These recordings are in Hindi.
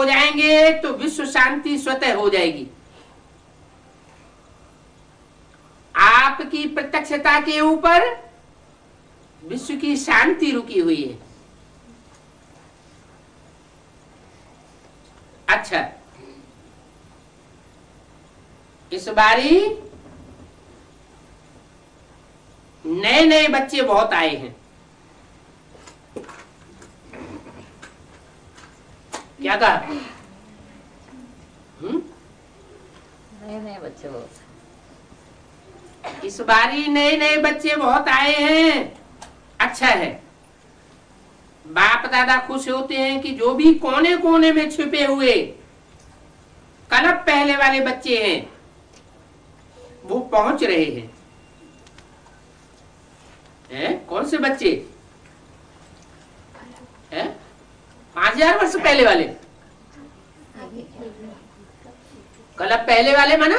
हो जाएंगे तो विश्व शांति स्वतः हो जाएगी। आपकी प्रत्यक्षता के ऊपर विश्व की शांति रुकी हुई है। अच्छा, इस बारी नए नए बच्चे बहुत आए हैं। क्या कहा? नए नए बच्चे बहुत, इस बारी नए नए बच्चे बहुत आए हैं। अच्छा है, बाप दादा खुश होते हैं कि जो भी कोने कोने में छिपे हुए कल्प पहले वाले बच्चे हैं वो पहुंच रहे हैं। कौन से बच्चे हैं? 5000 वर्ष पहले वाले, कल्प पहले वाले माना?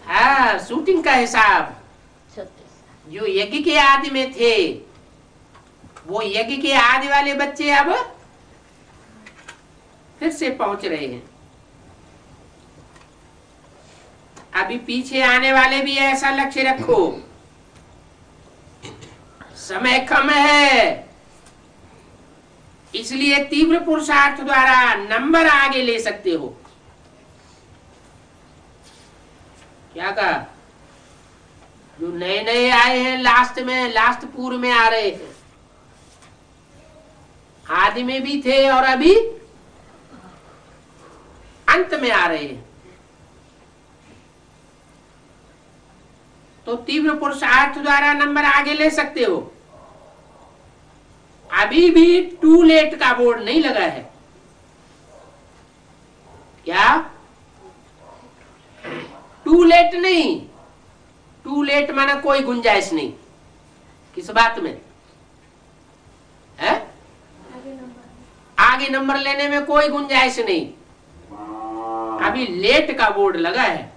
हाँ, शूटिंग का हिसाब। जो यज्ञ के आदि में थे वो यज्ञ के आदि वाले बच्चे अब फिर से पहुंच रहे हैं। अभी पीछे आने वाले भी ऐसा लक्ष्य रखो, समय कम है, इसलिए तीव्र पुरुषार्थ द्वारा नंबर आगे ले सकते हो। क्या कहा? जो नए नए आए हैं लास्ट में, लास्ट पूर्व में आ रहे हैं, आदि में भी थे और अभी अंत में आ रहे हैं। तो तीव्र पुरुषार्थ द्वारा नंबर आगे ले सकते हो। अभी भी टू लेट का बोर्ड नहीं लगा है। क्या? टू लेट नहीं, टू लेट माना कोई गुंजाइश नहीं। किस बात में है? आगे नंबर लेने में कोई गुंजाइश नहीं। अभी लेट का बोर्ड लगा है।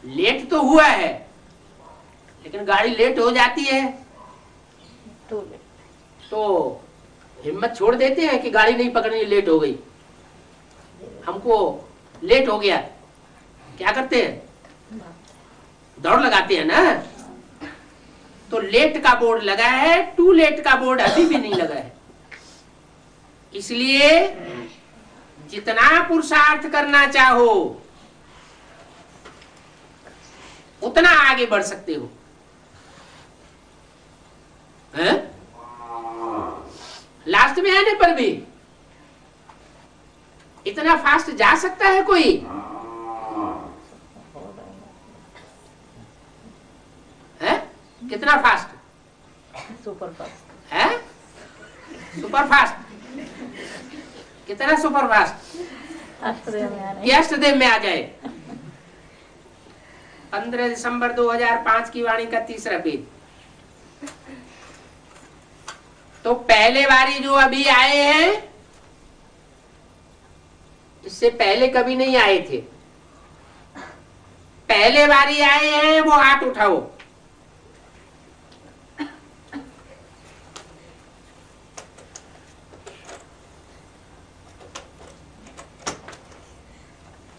लेट तो हुआ है लेकिन गाड़ी लेट हो जाती है तो हिम्मत छोड़ देते हैं कि गाड़ी नहीं पकड़नी, लेट हो गई, हमको लेट हो गया। क्या करते हैं? दौड़ लगाते हैं ना। तो लेट का बोर्ड लगा है, टू लेट का बोर्ड अभी भी नहीं लगा है। इसलिए जितना पुरुषार्थ करना चाहो उतना आगे बढ़ सकते हो। है? लास्ट में आने पर भी इतना फास्ट जा सकता है कोई? है? कितना फास्ट? सुपर फास्ट है? Super fast. कितना सुपर फास्ट? अष्टदेव में आ जाए। 15 दिसंबर 2005 की वाणी का 3रा पेज। तो पहले बारी जो अभी आए हैं, इससे पहले कभी नहीं आए थे, पहले बारी आए हैं वो हाथ उठाओ।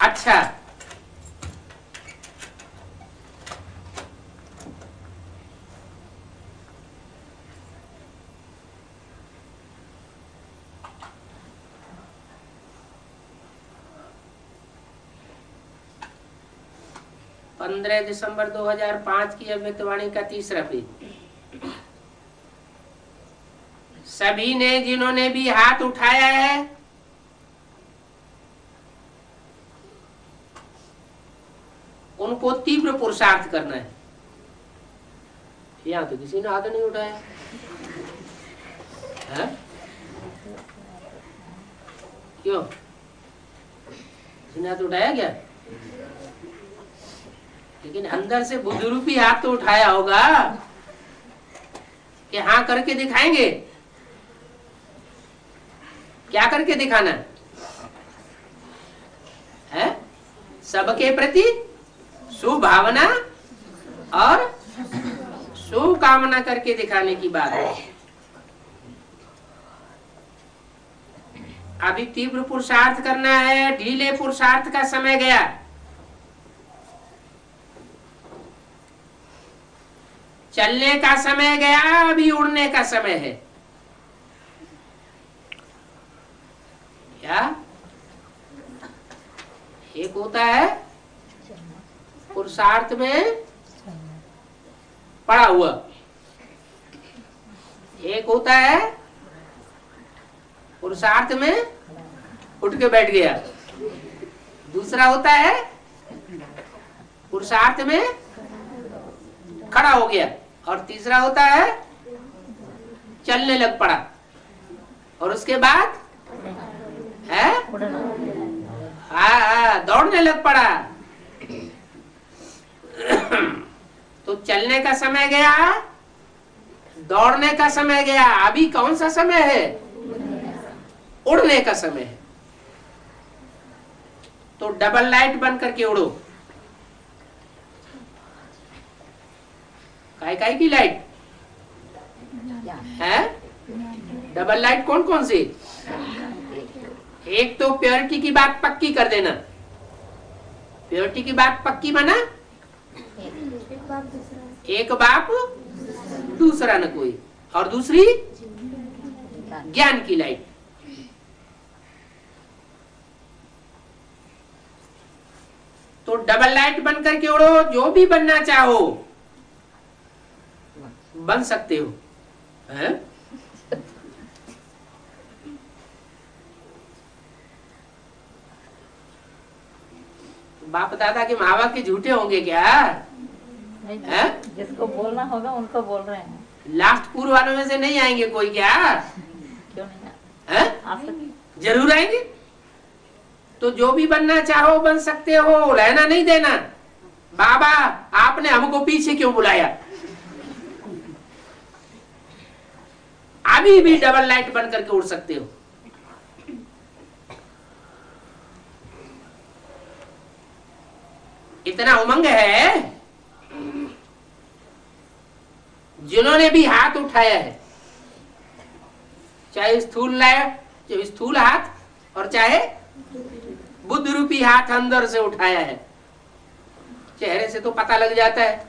अच्छा, पंद्रह दिसंबर 2005 की अव्यक्तवाणी का 3रा पेज। सभी ने जिन्होंने भी हाथ उठाया है उनको तीव्र पुरुषार्थ करना है। यहाँ तो किसी ने हाथ नहीं उठाया है? क्यों? किसी ने हाथ उठाया क्या? लेकिन अंदर से बुद्धरूपी हाथ तो उठाया होगा कि हाँ करके दिखाएंगे। क्या करके दिखाना है? सबके प्रति सुभावना और शुभ कामना करके दिखाने की बात है। अभी तीव्र पुरुषार्थ करना है, ढीले पुरुषार्थ का समय गया। चलने का समय गया, अभी उड़ने का समय है। क्या एक होता है पुरुषार्थ में पड़ा हुआ, एक होता है पुरुषार्थ में उठ के बैठ गया, दूसरा होता है पुरुषार्थ में खड़ा हो गया, और तीसरा होता है चलने लग पड़ा, और उसके बाद है दौड़ने लग पड़ा। तो चलने का समय गया, दौड़ने का समय गया, अभी कौन सा समय है? उड़ने का समय है। तो डबल लाइट बन करके उड़ो। काय की लाइट है? डबल लाइट कौन कौन सी? एक तो प्योरिटी की बात पक्की कर देना। प्योरिटी की बात पक्की माना एक बाप दूसरा न कोई, और दूसरी ज्ञान की लाइट। तो डबल लाइट बन करके उड़ो, जो भी बनना चाहो बन सकते हो, है? बाप दादा के माँ बाप के झूठे होंगे क्या? है? जिसको बोलना होगा उनको बोल रहे हैं। लास्ट पूर्व वालों में से नहीं आएंगे कोई क्या? क्यों नहीं है? आ सकते? जरूर आएंगे। तो जो भी बनना चाहो बन सकते हो, रहना नहीं देना। बाबा आपने हमको पीछे क्यों बुलाया? अभी भी डबल लाइट बन करके उड़ सकते हो। इतना उमंग है, जिन्होंने भी हाथ उठाया है, चाहे स्थूल हाथ और चाहे बुद्ध रूपी हाथ अंदर से उठाया है, चेहरे से तो पता लग जाता है।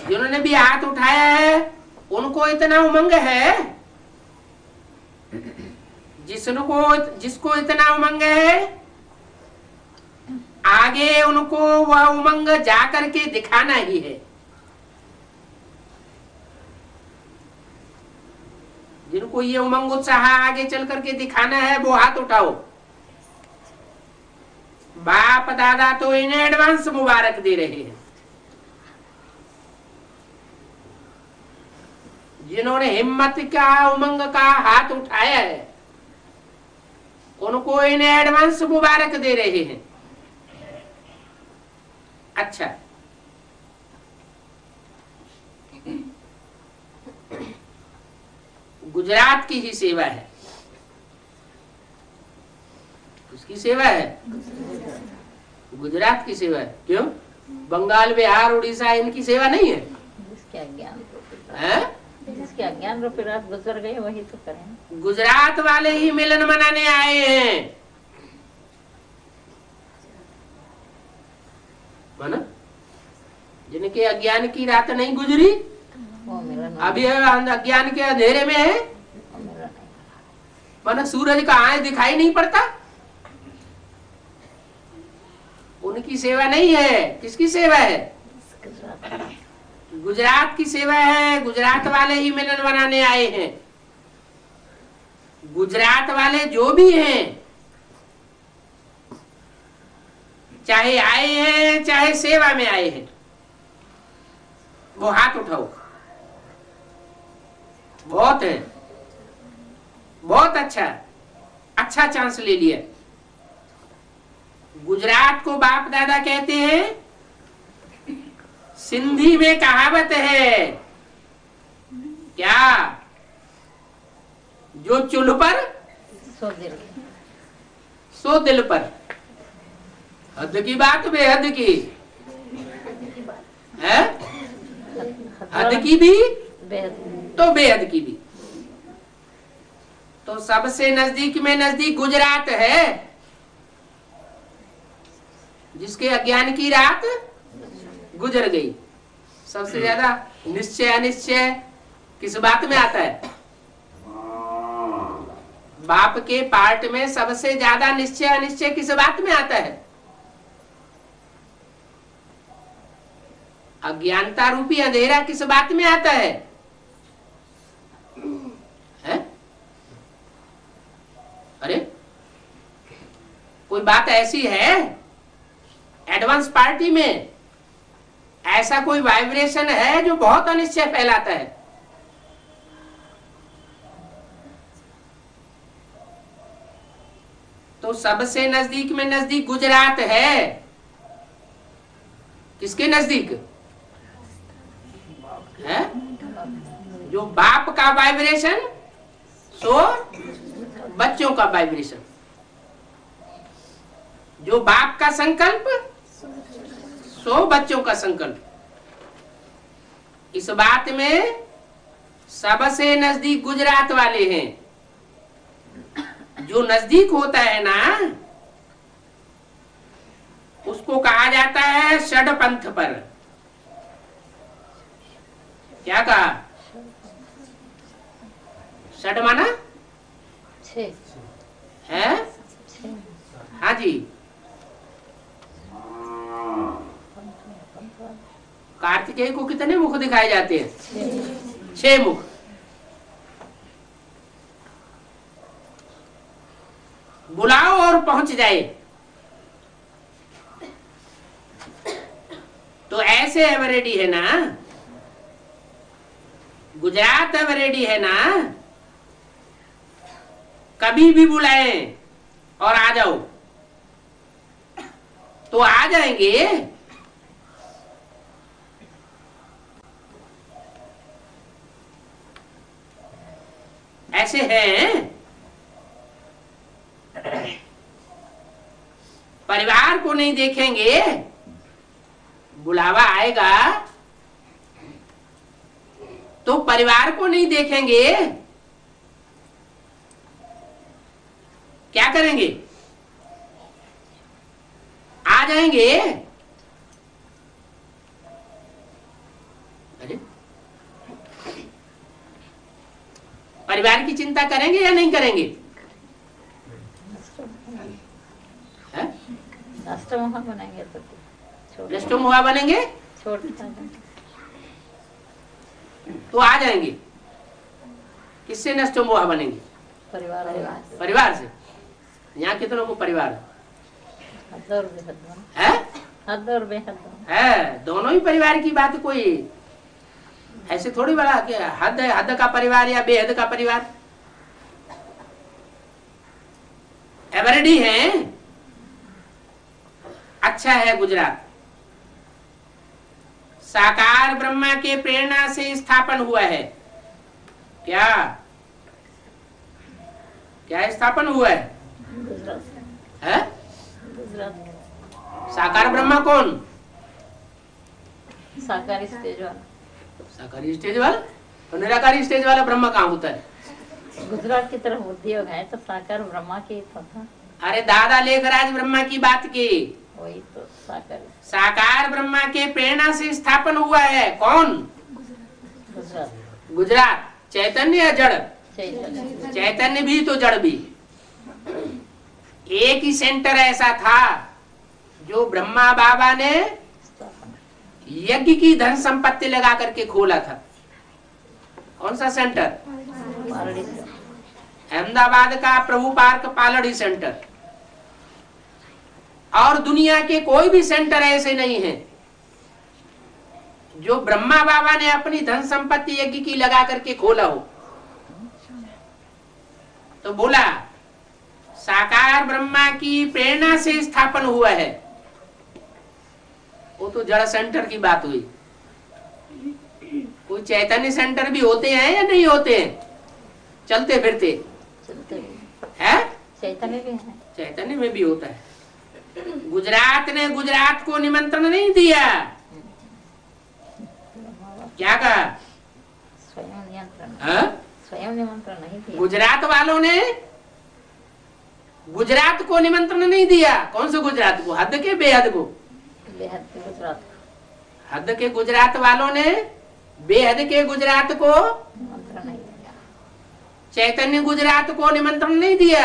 जिन्होंने भी हाथ उठाया है उनको इतना उमंग है, जिसको इतना उमंग है, आगे उनको वह उमंग जाकर के दिखाना ही है। जिनको ये उमंग उत्साह आगे चल करके दिखाना है वो हाथ उठाओ। बाप दादा तो इन एडवांस मुबारक दे रहे हैं। जिन्होंने हिम्मत का उमंग का हाथ उठाया है उनको इन एडवांस मुबारक दे रहे हैं। अच्छा, गुजरात की ही सेवा है। उसकी सेवा है, गुजरात की सेवा है। क्यों? बंगाल, बिहार, उड़ीसा इनकी सेवा नहीं है? जिसके अज्ञान है? जिसके अज्ञान रूपी रात गुजर गए वही तो करें। गुजरात वाले ही मिलन मनाने आए हैं, माना? जिनके अज्ञान की रात नहीं गुजरी, अभी अज्ञान के अंधेरे में है, माना सूरज का आए दिखाई नहीं पड़ता, उनकी सेवा नहीं है। किसकी सेवा है? गुजरात की सेवा है। गुजरात वाले ही मिलन बनाने आए हैं। गुजरात वाले जो भी हैं, चाहे आए हैं चाहे सेवा में आए हैं, वो हाथ उठाओ। बहुत है, बहुत अच्छा चांस ले लिया। गुजरात को बाप दादा कहते हैं। सिंधी में कहावत है क्या? जो चुल्ह पर सो दिल पर। हद की बात बेहद की है, हद की भी तो बेहद की भी। तो सबसे नजदीक में नजदीक गुजरात है, जिसके अज्ञान की रात गुजर गई। सबसे ज्यादा निश्चय अनिश्चय किस बात में आता है? बाप के पार्ट में सबसे ज्यादा निश्चय अनिश्चय किस बात में आता है? अज्ञानता रूपी अंधेरा किस बात में आता है? अरे कोई बात ऐसी है एडवांस पार्टी में, ऐसा कोई वाइब्रेशन है जो बहुत अनिश्चय फैलाता है? तो सबसे नजदीक में नजदीक गुजरात है। किसके नजदीक है? जो बाप का वाइब्रेशन सो बच्चों का वाइब्रेशन, जो बाप का संकल्प सो बच्चों का संकल्प। इस बात में सबसे नजदीक गुजरात वाले हैं। जो नजदीक होता है ना, उसको कहा जाता है षडपंथ पर। क्या कहा? षड माना है? हाँ जी। कार्तिकेय को कितने मुख दिखाए जाते हैं? 6 मुख। बुलाओ और पहुंच जाए। तो ऐसे एवरेडी है ना, गुजरात एवरेडी है ना, कभी भी बुलाएं और आ जाओ तो आ जाएंगे। ऐसे हैं। परिवार को नहीं देखेंगे, बुलावा आएगा तो परिवार को नहीं देखेंगे, क्या करेंगे? आ जाएंगे। अरे परिवार की चिंता करेंगे या नहीं करेंगे? राष्ट्रमोहा बनेंगे तो राष्ट्रमोहा बनेंगे तो आ जाएंगे। किससे नष्टमोहा बनेंगे? परिवार से। यहाँ कितनों को परिवार है? दोनों ही परिवार की बात। कोई ऐसे थोड़ी बड़ा कि हद है, हद का परिवार या बेहद का परिवार। एवरेडी है। अच्छा है गुजरात। साकार ब्रह्मा के प्रेरणा से स्थापन हुआ है। क्या क्या स्थापन हुआ है? साकार ब्रह्मा कौन? साकारी स्टेज वाला। साकारी स्टेज वाला? तो निराकारी स्टेज वाला ब्रह्मा कहाँ होता है? गुजरात की तरफ उद्योग है तो साकार ब्रह्मा की तो था। अरे दादा लेखराज ब्रह्मा की बात की। वही तो साकार ब्रह्मा के प्रेरणा से स्थापन हुआ है। कौन? गुजरात। चैतन्य या जड़? चैतन्य भी तो जड़ भी। एक ही सेंटर ऐसा था जो ब्रह्मा बाबा ने यज्ञ की धन संपत्ति लगा करके खोला था। कौन सा सेंटर? अहमदाबाद का प्रभु पार्क पालड़ी सेंटर। और दुनिया के कोई भी सेंटर ऐसे नहीं है जो ब्रह्मा बाबा ने अपनी धन संपत्ति यज्ञ की लगा करके खोला हो। तो बोला साकार ब्रह्मा की प्रेरणा से स्थापन हुआ है। वो तो जड़ सेंटर की बात हुई। कोई चैतन्य सेंटर भी होते हैं या नहीं होते हैं? चलते फिरते है? चैतन्य भी है। चैतन्य में भी होता है। गुजरात ने गुजरात को निमंत्रण नहीं दिया। क्या कहा? स्वयं निमंत्रण नहीं दिया। गुजरात वालों ने गुजरात को निमंत्रण नहीं दिया। कौन से गुजरात को? हद के बेहद को? बेहद के गुजरात हद के गुजरात वालों ने बेहद के गुजरात को निमंत्रण नहीं दिया। चैतन्य गुजरात को निमंत्रण नहीं दिया।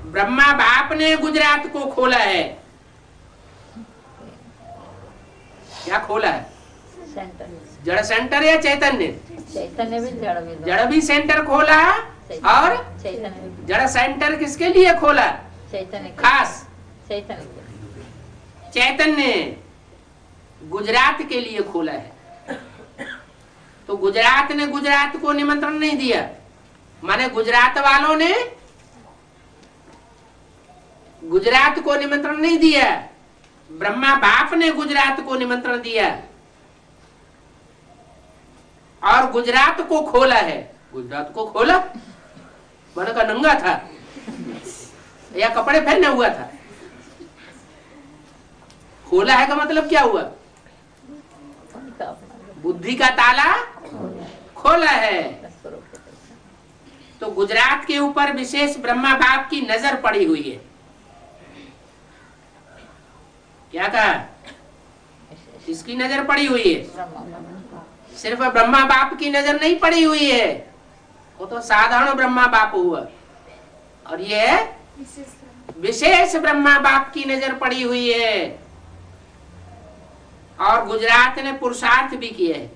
ब्रह्मा बाप ने गुजरात को खोला है। क्या खोला है? सेंटर जड़ सेंटर या चैतन्य? चैतन्य भी जड़ भी जड़ भी सेंटर खोला और चैतन्य भी जड़ सेंटर किसके लिए खोला? चैतन्य खास चैतन्य चैतन्य गुजरात के लिए खोला है। तो गुजरात ने गुजरात को निमंत्रण नहीं दिया, माने गुजरात वालों ने गुजरात को निमंत्रण नहीं दिया। ब्रह्मा बाप ने गुजरात को निमंत्रण दिया और गुजरात को खोला है। गुजरात को खोला माने का नंगा था या कपड़े पहने हुआ था? खोला है का मतलब क्या हुआ? बुद्धि का ताला खोला है। तो गुजरात के ऊपर विशेष ब्रह्मा बाप की नजर पड़ी हुई है। क्या कहा? किसकी नजर पड़ी हुई है? सिर्फ ब्रह्मा बाप की नजर नहीं पड़ी हुई है, वो तो साधारण ब्रह्मा बाप हुआ, और ये विशेष ब्रह्मा बाप की नजर पड़ी हुई है। और गुजरात ने पुरुषार्थ भी किए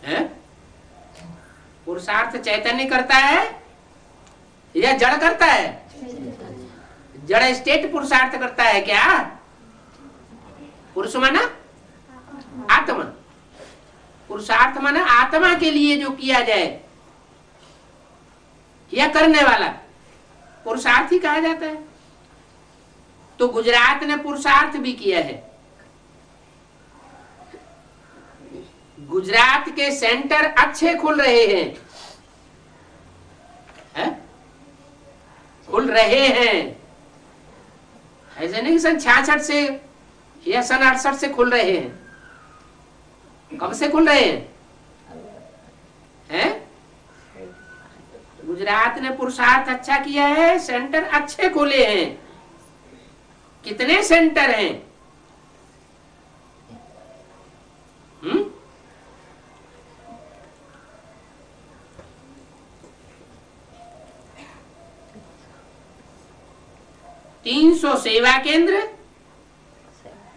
हैं। पुरुषार्थ चैतन्य करता है या जड़ करता है? जड़ स्टेट पुरुषार्थ करता है। क्या पुरुष माना आत्मा, पुरुषार्थ माना आत्मा के लिए जो किया जाए या करने वाला पुरुषार्थ ही कहा जाता है। तो गुजरात ने पुरुषार्थ भी किया है। गुजरात के सेंटर अच्छे खुल रहे हैं, खुल रहे हैं। ऐसे नहीं सन 66 से या सन 68 से खुल रहे हैं। कब से खुल रहे हैं? गुजरात ने पुरुषार्थ अच्छा किया है, सेंटर अच्छे खोले हैं। कितने सेंटर हैं? हम्म 300 सेवा केंद्र,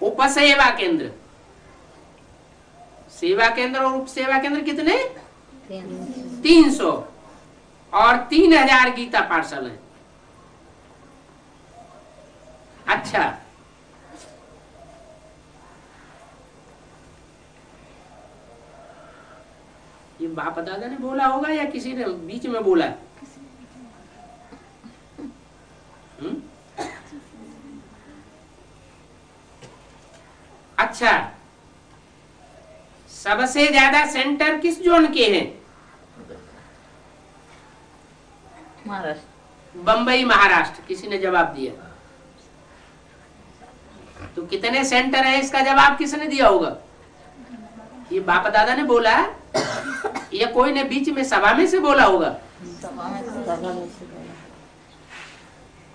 उपसेवा केंद्र। सेवा केंद्र और उप सेवा केंद्र कितने? 300 और 3000 गीता पाठशाला है। अच्छा, ये बाप दादा ने बोला होगा या किसी ने बीच में बोला? अच्छा, सबसे ज्यादा सेंटर किस जोन के हैं? महाराष्ट्र, बंबई महाराष्ट्र। किसी ने जवाब दिया? तो कितने सेंटर है इसका जवाब किसने दिया होगा? ये बाप दादा ने बोला या कोई ने बीच में सभा में से बोला होगा?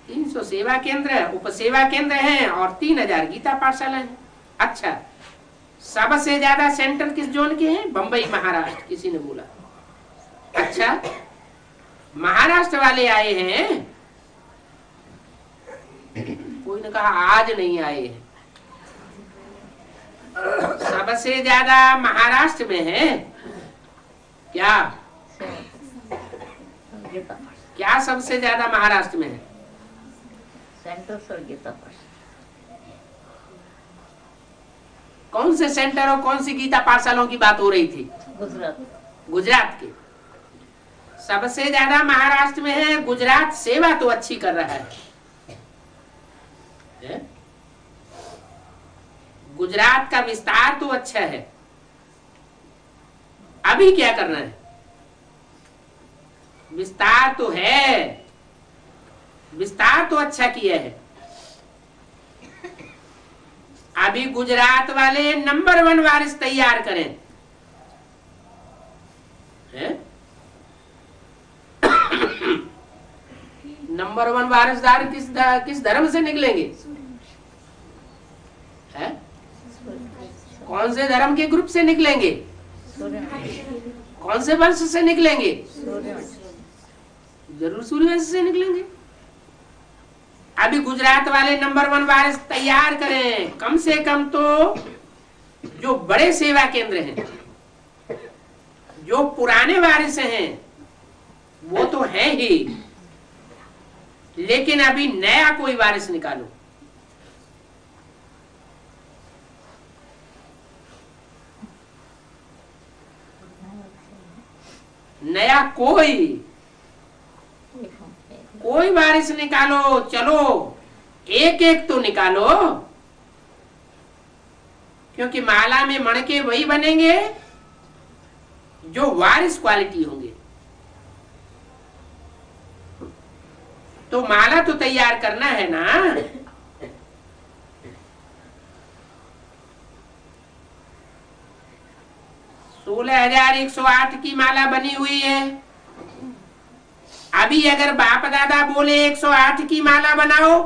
300 सेवा केंद्र, उपसेवा केंद्र हैं और 3000 गीता पाठशाला है। अच्छा, सबसे ज्यादा सेंटर किस जोन के हैं? बंबई महाराष्ट्र। किसी ने बोला? अच्छा, महाराष्ट्र वाले आए हैं। कोई ने कहा आज नहीं आए हैं। सबसे ज्यादा महाराष्ट्र में है। क्या क्या सबसे ज्यादा महाराष्ट्र में है? सेंटर सर गीता पाठ। कौन से सेंटर और कौन सी गीता पाठशालाओं की बात हो रही थी? गुजरात, गुजरात के सबसे ज्यादा महाराष्ट्र में है। गुजरात सेवा तो अच्छी कर रहा है। गुजरात का विस्तार तो अच्छा है। अभी क्या करना है? विस्तार तो है, विस्तार तो अच्छा किया है। अभी गुजरात वाले नंबर 1 वारिस तैयार करें। नंबर 1 वारिसदार किस धर्म से निकलेंगे? है? कौन से धर्म के ग्रुप से निकलेंगे? कौन से वंश से निकलेंगे? जरूर सूर्यवंश से निकलेंगे। अभी गुजरात वाले नंबर 1 वारिस तैयार करें, कम से कम तो जो बड़े सेवा केंद्र हैं, जो पुराने वारिस हैं वो तो है ही, लेकिन अभी नया कोई वारिस निकालो। नया कोई वारिस निकालो। चलो एक एक तो निकालो, क्योंकि माला में मणके वही बनेंगे जो वारिस क्वालिटी होंगे। तो माला तो तैयार करना है ना। 16,108 की माला बनी हुई है। अभी अगर बाप दादा बोले 108 की माला बनाओ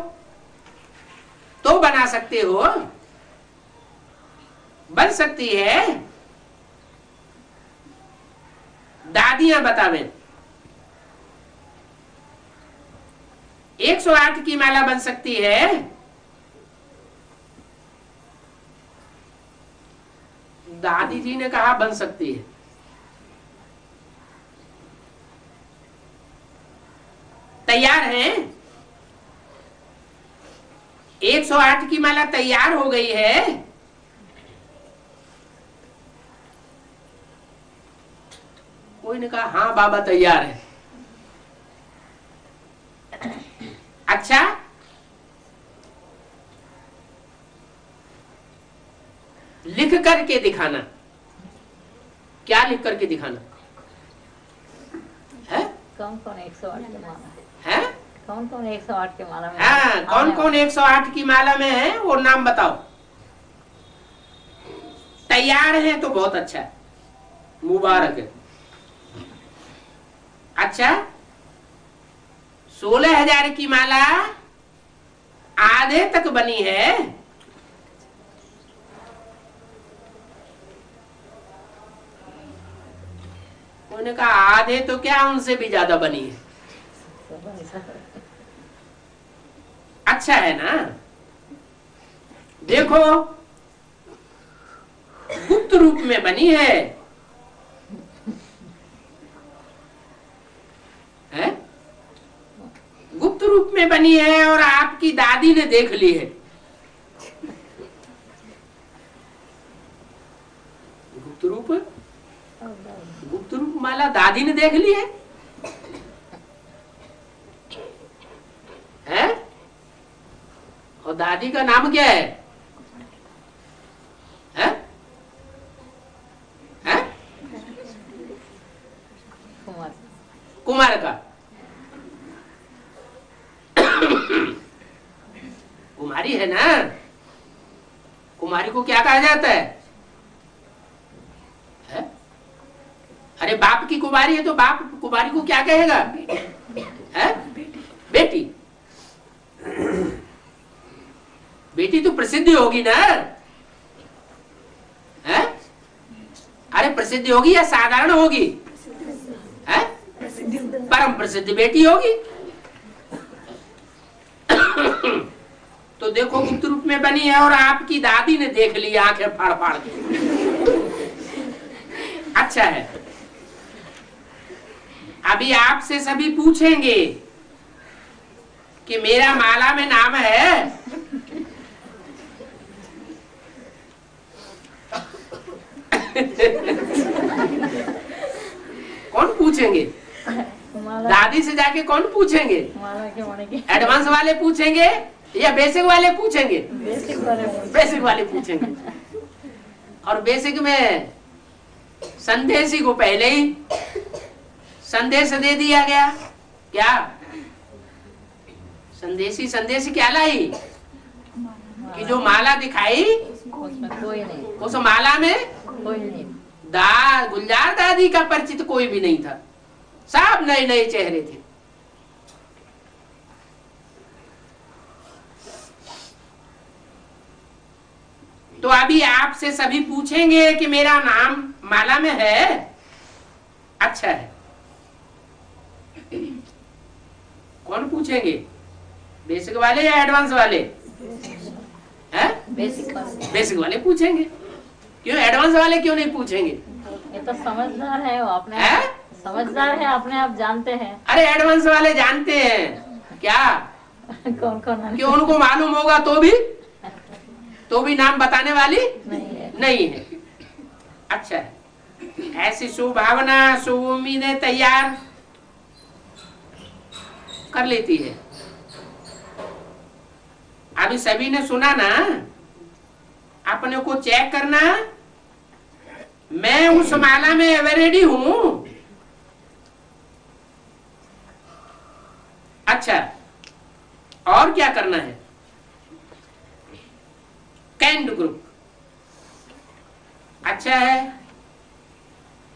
तो बना सकते हो, बन सकती है। दादियां बतावे 108 की माला बन सकती है। दादी जी ने कहा बन सकती है। तैयार है? 108 की माला तैयार हो गई है। कोई ने कहा हाँ बाबा तैयार है। अच्छा, लिख करके दिखाना। क्या लिख करके दिखाना है? कौन कौन 108 की माला है? कौन कौन 108 की माला में? हाँ, कौन कौन 108 की माला में है वो नाम बताओ। तैयार है तो बहुत अच्छा है, मुबारक है। अच्छा, 16,000 की माला आधे तक बनी है। उन्होंने कहा आधे तो क्या, उनसे भी ज्यादा बनी है। अच्छा है ना। देखो, गुप्त रूप में बनी है, है? गुप्त रूप में बनी है और आपकी दादी ने देख ली है। गुप्त रूप माला दादी ने देख ली है, हैं? और दादी का नाम क्या है? हैं? हैं? कुमार का। कुमारी है ना। कुमारी को क्या कहा जाता है? अरे बाप की कुमारी है तो बाप कुमारी को क्या कहेगा? है? बेटी। बेटी तो प्रसिद्ध होगी ना। है? अरे प्रसिद्ध होगी या साधारण होगी? है? परम प्रसिद्ध बेटी होगी। तो देखो, गुप्त रूप में बनी है और आपकी दादी ने देख ली आंखें फाड़ फाड़ के। अच्छा है। अभी आपसे सभी पूछेंगे कि मेरा माला में नाम है? कौन पूछेंगे? दादी से जाके कौन पूछेंगे? एडवांस वाले पूछेंगे या बेसिक वाले पूछेंगे? बेसिक वाले पूछेंगे। और बेसिक में संदेशी को पहले ही संदेश दे दिया गया। क्या संदेशी क्या लाई? कि जो माला दिखाई उसमें कोई नहीं, उस माला में कोई नहीं। गुलजार दादी का परिचित कोई भी नहीं था। सब नए नए चेहरे थे। तो अभी आपसे सभी पूछेंगे कि मेरा नाम माला में है? अच्छा है। कौन पूछेंगे, बेसिक वाले या एडवांस वाले? हैं? बेसिक वाले पूछेंगे। क्यों एडवांस वाले क्यों नहीं पूछेंगे? ये तो समझदार है, वो अपने है? समझदार है, अपने आप जानते हैं। अरे एडवांस वाले जानते हैं क्या? कौन कौन क्यों उनको मालूम होगा तो भी नाम बताने वाली नहीं है। अच्छा है। ऐसी शुभ भावना, शुभ उम्मीदें तैयार कर लेती है। अभी सभी ने सुना ना, अपने को चेक करना, मैं उस माला में एवरेडी हूं। अच्छा, और क्या करना है? कैंड ग्रुप अच्छा है।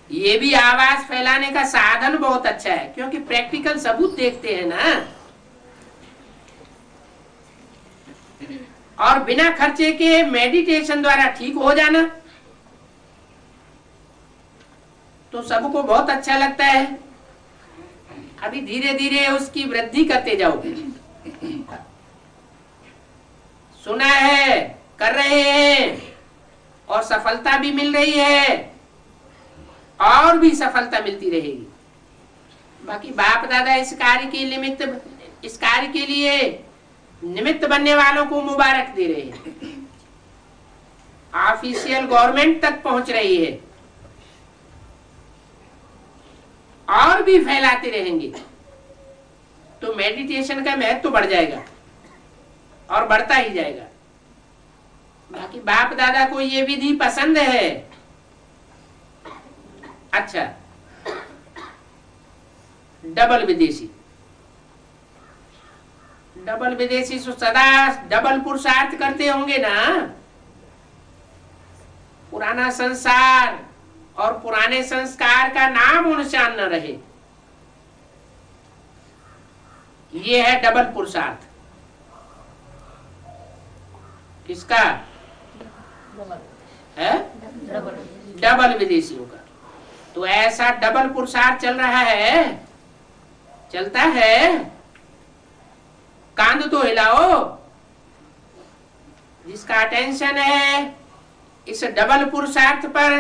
ये भी आवाज फैलाने का साधन बहुत अच्छा है, क्योंकि प्रैक्टिकल सबूत देखते हैं ना। और बिना खर्चे के मेडिटेशन द्वारा ठीक हो जाना तो सबको बहुत अच्छा लगता है। अभी धीरे धीरे उसकी वृद्धि करते जाओगे। सुना है, कर रहे हैं, और सफलता भी मिल रही है, और भी सफलता मिलती रहेगी। बाकी बाप दादा इस कार्य के लिए निमित्त बनने वालों को मुबारक दे रहे हैं। ऑफिशियल गवर्नमेंट तक पहुंच रही है, और भी फैलाते रहेंगे तो मेडिटेशन का महत्व तो बढ़ जाएगा और बढ़ता ही जाएगा। बाकी बाप दादा को ये विधि पसंद है। अच्छा, डबल विदेशी तो सदा डबल पुरुषार्थ करते होंगे ना। पुराना संसार और पुराने संस्कार का नाम और निशान न रहे, ये है डबल पुरुषार्थ। किसका है? डबल विदेशियों का। तो ऐसा डबल पुरुषार्थ चल रहा है, चलता है। कांध तो हिलाओ, जिसका अटेंशन है इस डबल पुरुषार्थ पर,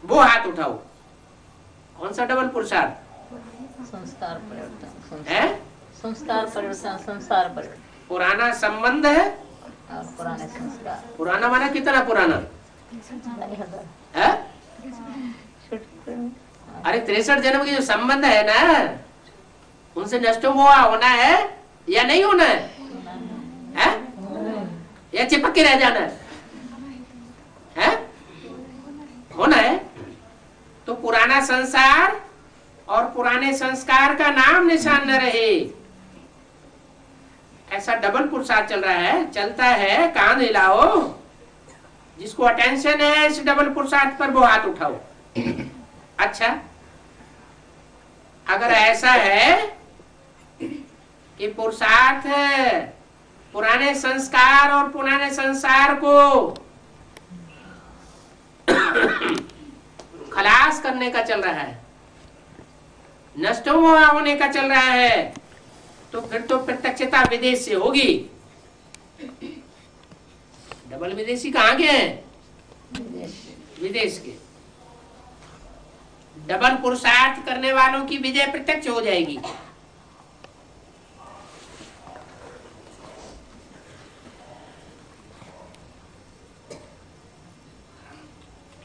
वो हाथ उठाओ। कौन सा डबल पुरुषार्थ? संस्कार परिवर्तन है? संस्कार परिवर्तन, संसार परिवर्तन। पुराना संबंध है और पुराने संस्कार। पुराना माना कितना पुराना है? अरे 63 जन्म के जो संबंध है ना, उनसे नष्ट होना है या नहीं होना है? या चिपक के रह जाना है? होना है। तो पुराना संसार और पुराने संस्कार का नाम निशान न रहे, ऐसा डबल पुरुषार्थ चल रहा है, चलता है। कान हिलाओ, जिसको अटेंशन है इस डबल पुरुषार्थ पर, वो हाथ उठाओ। अच्छा, अगर ऐसा है कि पुरुषार्थ पुराने संस्कार और पुराने संसार को खलास करने का चल रहा है, नष्ट होने का चल रहा है, तो फिर तो प्रत्यक्षता विदेश से होगी। डबल विदेशी कहाँ के हैं? विदेश के। डबल पुरुषार्थ करने वालों की विजय प्रत्यक्ष हो जाएगी।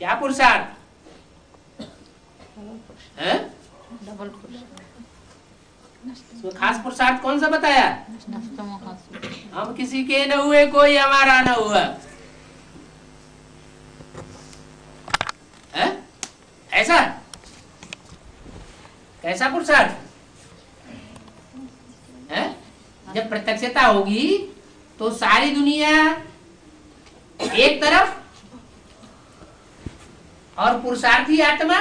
क्या पुरुषार्थ है? डबल पुरुषार्थ। खास पुरुषार्थ कौन सा बताया? हम किसी के न हुए, कोई हमारा न हुआ है? ऐसा कैसा पुरुषार्थ है? जब प्रत्यक्षता होगी तो सारी दुनिया एक तरफ और पुरुषार्थी आत्मा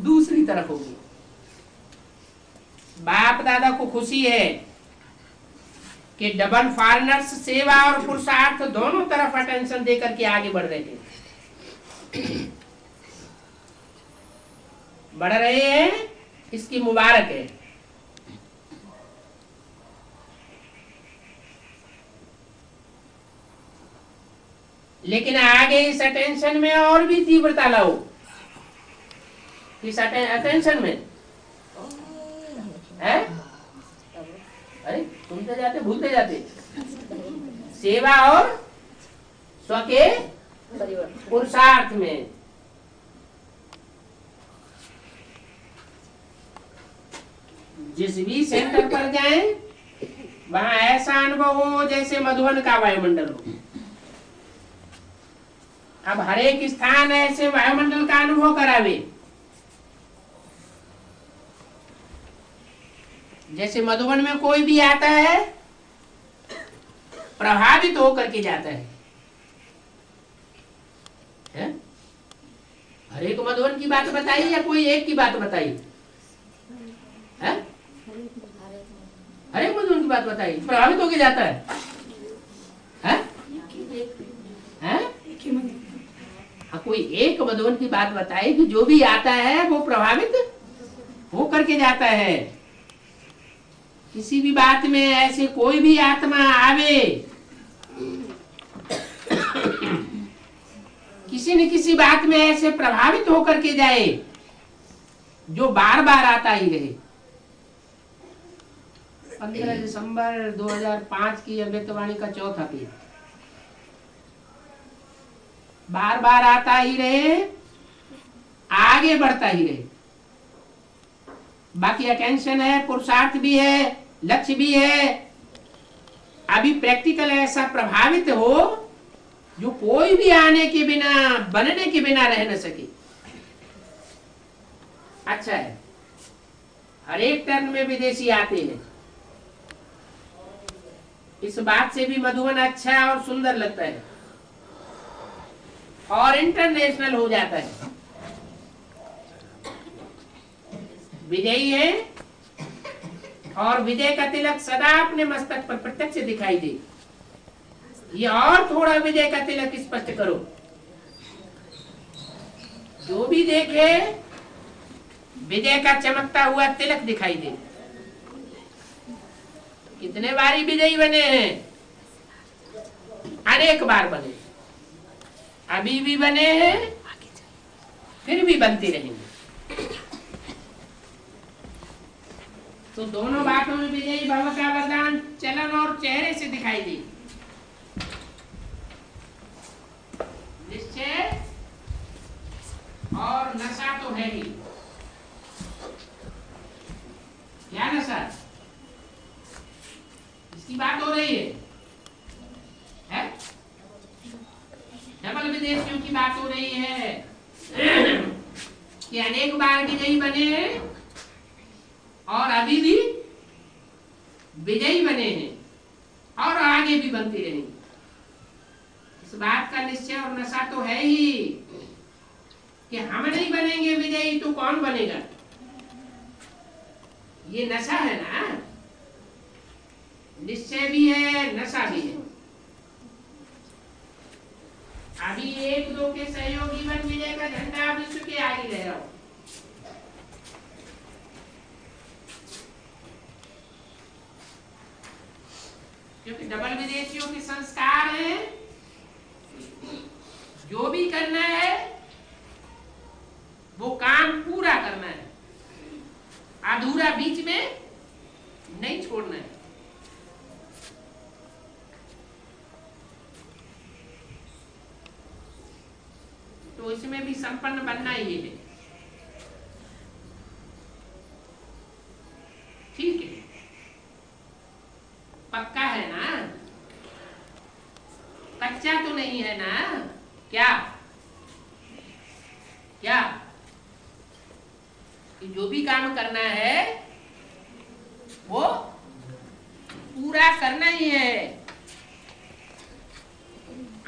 दूसरी तरफ होगी। बाप दादा को खुशी है कि डबल फॉरेनर्स सेवा और पुरुषार्थ दोनों तरफ अटेंशन देकर के आगे बढ़ रहे थे, बढ़ रहे हैं, इसकी मुबारक है। लेकिन आगे इस अटेंशन में और भी तीव्रता लाओ। इस अटेंशन में है, अरे सुनते जाते भूलते जाते, सेवा और स्व के पुरुषार्थ में। जिस भी सेंटर पर जाएं वहां ऐसा अनुभव हो जैसे मधुबन का वायुमंडल हो। अब हर एक स्थान ऐसे वायुमंडल का अनुभव करावे जैसे मधुबन में कोई भी आता है प्रभावित होकर के जाता है? हर एक मधुबन की बात बताई या कोई एक की बात बताई? हर एक मधुबन की बात बताई, प्रभावित होकर जाता है? हाँ, कोई एक मधुबन की बात बताई कि जो भी आता है वो प्रभावित हो करके जाता है। किसी भी बात में ऐसे कोई भी आत्मा आवे, किसी न किसी बात में ऐसे प्रभावित होकर के जाए जो बार बार आता ही रहे। 15 दिसंबर 2005 की अव्यक्तवाणी का चौथा पेज, बार बार आता ही रहे, आगे बढ़ता ही रहे। बाकी अटेंशन है, पुरुषार्थ भी है, लक्ष्य भी है। अभी प्रैक्टिकल ऐसा प्रभावित हो जो कोई भी आने के बिना, बनने के बिना रह न सके। अच्छा है, हर एक टर्न में विदेशी आते हैं, इस बात से भी मधुबन अच्छा और सुंदर लगता है और इंटरनेशनल हो जाता है। विजयी है और विजय का तिलक सदा अपने मस्तक पर प्रत्यक्ष दिखाई दे। ये और थोड़ा विजय का तिलक स्पष्ट करो, जो भी देखे विजय का चमकता हुआ तिलक दिखाई दे। कितने बारी विजयी बने हैं? अनेक बार बने, अभी भी बने हैं, फिर भी बनते रहेंगे। तो दोनों बातों में विजयी भव का वरदान चलन और चेहरे से दिखाई दे। निश्चय और नशा तो है ही। क्या नशा? इसकी बात हो रही है? डबल विदेशियों की बात हो रही है कि अनेक बार विजयी बने और अभी भी विजयी बने हैं और आगे भी बनते रहेंगे। इस बात का निश्चय और नशा तो है ही कि हम नहीं बनेंगे विजयी तो कौन बनेगा। ये नशा है ना, निश्चय भी है, नशा भी है। अभी एक दो के सहयोगी बन विजय का झंडा विश्व के आगे लहराओ। क्योंकि डबल विदेशियों के संस्कार हैं, जो भी करना है वो काम पूरा करना है, अधूरा बीच में नहीं छोड़ना है। तो इसमें भी संपन्न बनना ही है। ठीक है, पक्का है ना, कच्चा तो नहीं है ना? क्या क्या कि जो भी काम करना है वो पूरा करना ही है।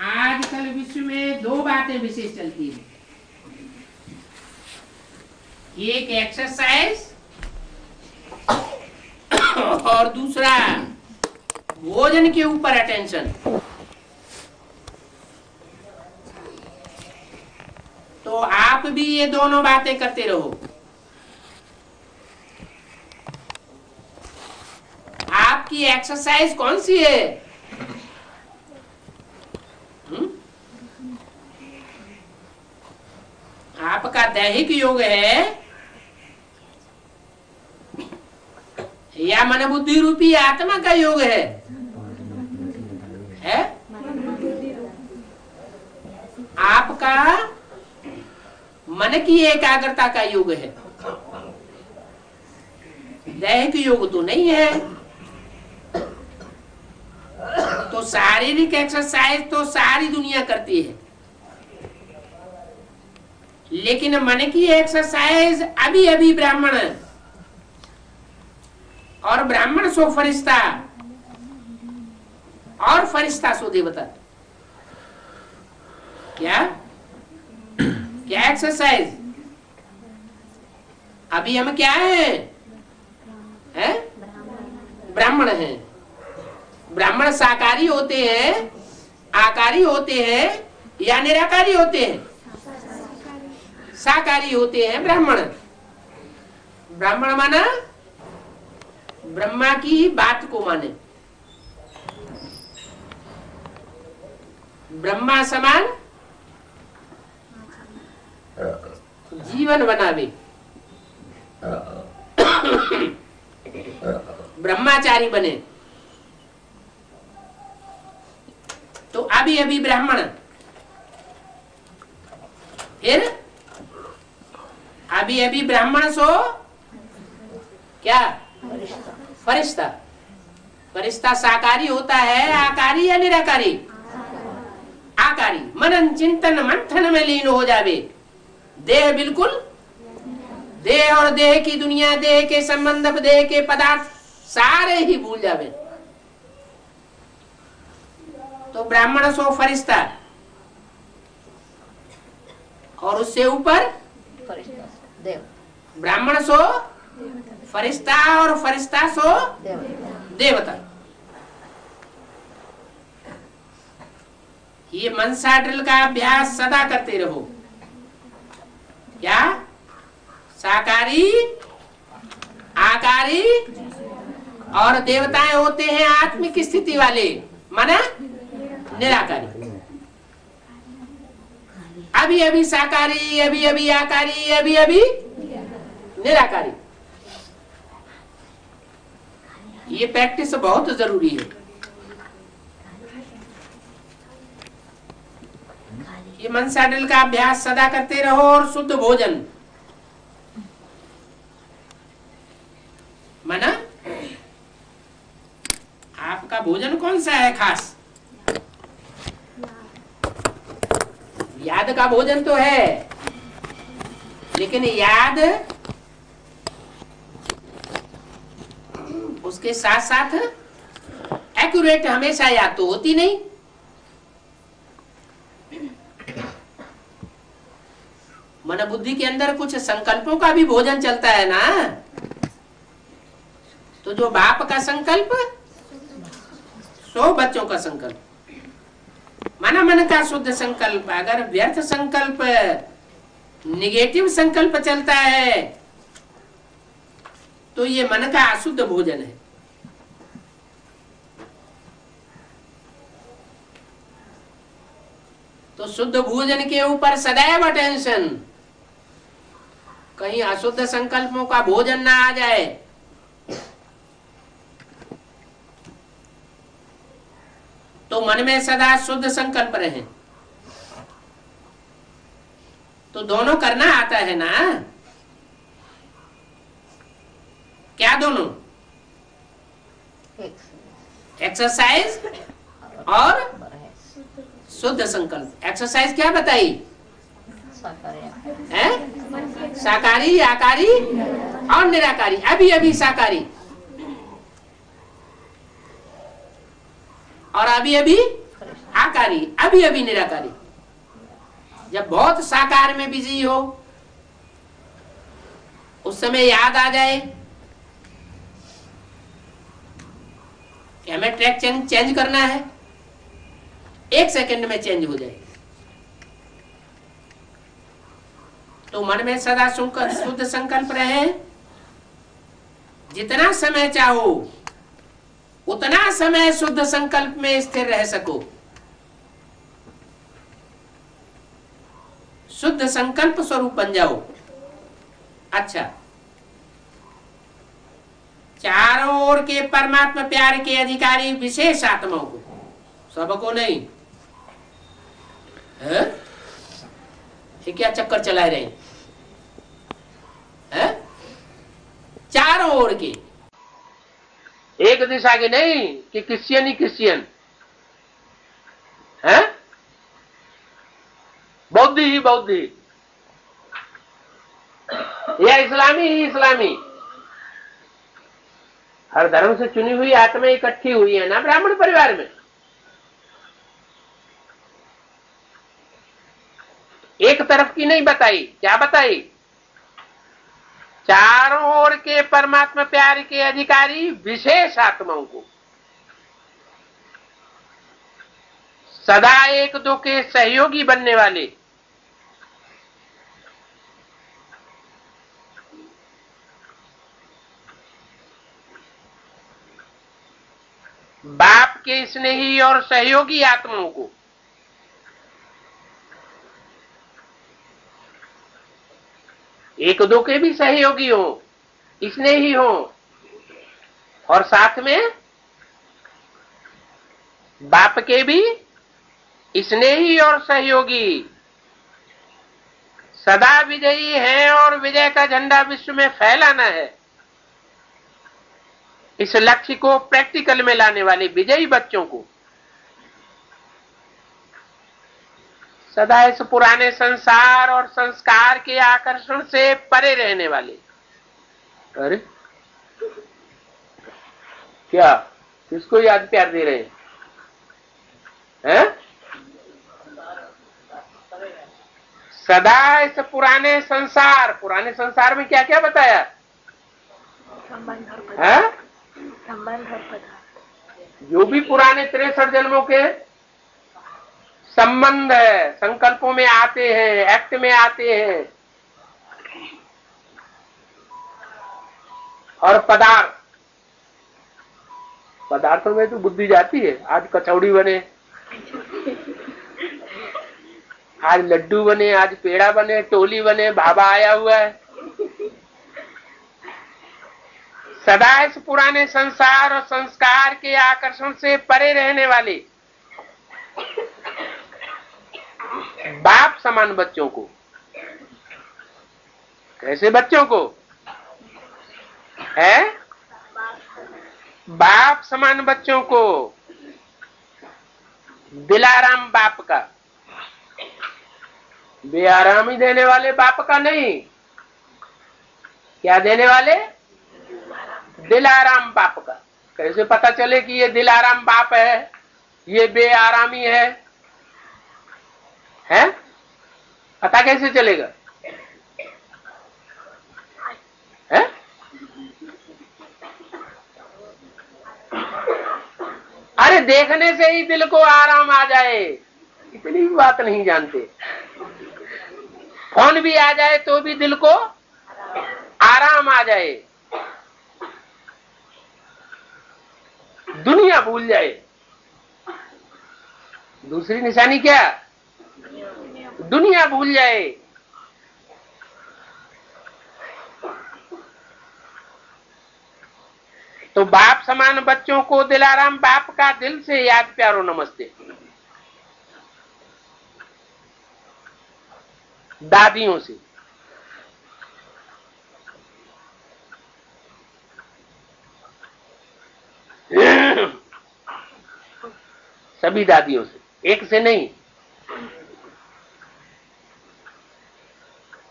आजकल विश्व में दो बातें विशेष चलती है, एक एक्सरसाइज और दूसरा भोजन के ऊपर अटेंशन। तो आप भी ये दोनों बातें करते रहो। आपकी एक्सरसाइज कौन सी है? आपका दैहिक योग है या मन बुद्धि रूपी आत्मा का योग है? आपका मन की एकाग्रता का योग है, दैहिक योग तो नहीं है। तो शारीरिक एक्सरसाइज तो सारी दुनिया करती है, लेकिन मन की एक्सरसाइज अभी अभी ब्राह्मण और ब्राह्मण सो फरिश्ता और फरिश्ता सो देवता। क्या क्या एक्सरसाइज? अभी हम क्या हैं? ब्राह्मण हैं। ब्राह्मण साकारी होते हैं, आकारी होते हैं या निराकारी होते हैं? साकारी होते हैं ब्राह्मण। ब्राह्मण माना ब्रह्मा की बात को माने, ब्रह्मा समान जीवन बनावे, ब्रह्माचारी बने। तो अभी अभी ब्राह्मण, फिर अभी अभी ब्राह्मण सो क्या? फरिश्ता। फरिश्ता साकारी होता है, आकारी या निराकारी? आकारी। मनन चिंतन मंथन में लीन हो जावे, देह बिल्कुल, देह और देह की दुनिया, देह के संबंध, देह के पदार्थ सारे ही भूल जावे। तो ब्राह्मण सो फरिश्ता और उससे ऊपर देव। ब्राह्मण सो फरिश्ता और फरिश्ता सो देवता। ये मनसा ड्रिल का अभ्यास सदा करते रहो। क्या? साकारी, आकारी और देवताएं होते हैं आत्मिक स्थिति वाले, माना निराकारी। अभी अभी साकारी, अभी अभी आकारी, अभी अभी निराकारी। ये प्रैक्टिस बहुत जरूरी है। ये मनसा ड्रिल का अभ्यास सदा करते रहो। और शुद्ध भोजन माना आपका भोजन कौन सा है खास? याद का भोजन तो है, लेकिन याद उसके साथ साथ एक्यूरेट हमेशा याद तो होती नहीं। मन बुद्धि के अंदर कुछ संकल्पों का भी भोजन चलता है ना। तो जो बाप का संकल्प, सो बच्चों का संकल्प, माना मन का शुद्ध संकल्प। अगर व्यर्थ संकल्प, निगेटिव संकल्प चलता है तो ये मन का अशुद्ध भोजन है। तो शुद्ध भोजन के ऊपर सदैव अटेंशन, कहीं अशुद्ध संकल्पों का भोजन ना आ जाए। तो मन में सदा शुद्ध संकल्प रहे। तो दोनों करना आता है ना? क्या दोनों? एक्सरसाइज और शुद्ध संकल्प। एक्सरसाइज क्या बताई? साकारी, आकारी और निराकारी। अभी अभी साकारी और अभी अभी आकारी, अभी अभी निराकारी। जब बहुत साकार में बिजी हो, उस समय याद आ जाए कि हमें ट्रैक चेंज करना है, 1 सेकंड में चेंज हो जाए। तो मन में सदा शुद्ध संकल्प रहे, जितना समय चाहो उतना समय शुद्ध संकल्प में स्थिर रह सको। शुद्ध संकल्प स्वरूप बन जाओ। अच्छा, चारों ओर के परमात्मा प्यार के अधिकारी विशेष आत्माओं को, सबको नहीं है? ये क्या चक्कर चला रहे हैं? चारों ओर के, एक दिशा के नहीं कि क्रिश्चियन ही क्रिश्चियन है, बौद्ध ही बौद्ध ही, या इस्लामी ही इस्लामी। हर धर्म से चुनी हुई आत्मा इकट्ठी हुई है ना ब्राह्मण परिवार में। एक तरफ की नहीं बताई, क्या बताई? चारों ओर के परमात्मा प्यार के अधिकारी विशेष आत्माओं को, सदा एक दो के सहयोगी बनने वाले, बाप के स्नेही और सहयोगी आत्माओं को, एक दो के भी सहयोगी हो, स्नेही हो, और साथ में बाप के भी स्नेही और सहयोगी, सदा विजयी है और विजय का झंडा विश्व में फैलाना है। इस लक्ष्य को प्रैक्टिकल में लाने वाले विजयी बच्चों को, सदा इस पुराने संसार और संस्कार के आकर्षण से परे रहने वाले। अरे क्या, किसको याद प्यार दे रहे हैं? सदा इस पुराने संसार में क्या क्या बताया? संबंध और पदार्थ, जो भी पुराने 63 जन्मों के संबंध है, संकल्पों में आते हैं, एक्ट में आते हैं, और पदार्थों में तो बुद्धि जाती है। आज कचौड़ी बने, आज लड्डू बने, आज पेड़ा बने, टोली बने, भाभा आया हुआ है। सदा इस पुराने संसार और संस्कार के आकर्षण से परे रहने वाले बाप समान बच्चों को, कैसे बच्चों को है? बाप समान बच्चों को, दिलाराम बाप का, बेआरामी देने वाले बाप का नहीं। क्या देने वाले? दिलाराम बाप का। कैसे पता चले कि ये दिलाराम बाप है, ये बेआरामी है? पता कैसे चलेगा? है? अरे देखने से ही दिल को आराम आ जाए, इतनी भी बात नहीं जानते। फोन भी आ जाए तो भी दिल को आराम आ जाए, दुनिया भूल जाए। दूसरी निशानी क्या? दुनिया भूल जाए। तो बाप समान बच्चों को दिलाराम बाप का दिल से याद प्यारो नमस्ते। दादियों से, सभी दादियों से, एक से नहीं।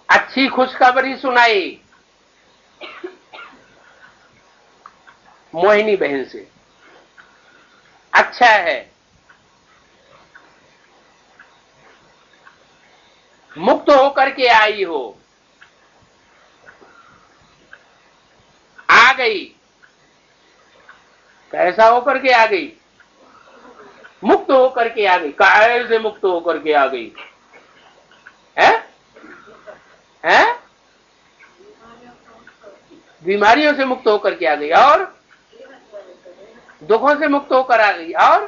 अच्छी खुशखबरी सुनाई मोहिनी बहन से, अच्छा है, मुक्त होकर के आई हो, आ गई, कैसा होकर के आ गई? मुक्त होकर के आ गई। कैसे मुक्त होकर के आ गई है? बीमारियों से मुक्त होकर के आ गई, और दुखों से मुक्त होकर आ गई, और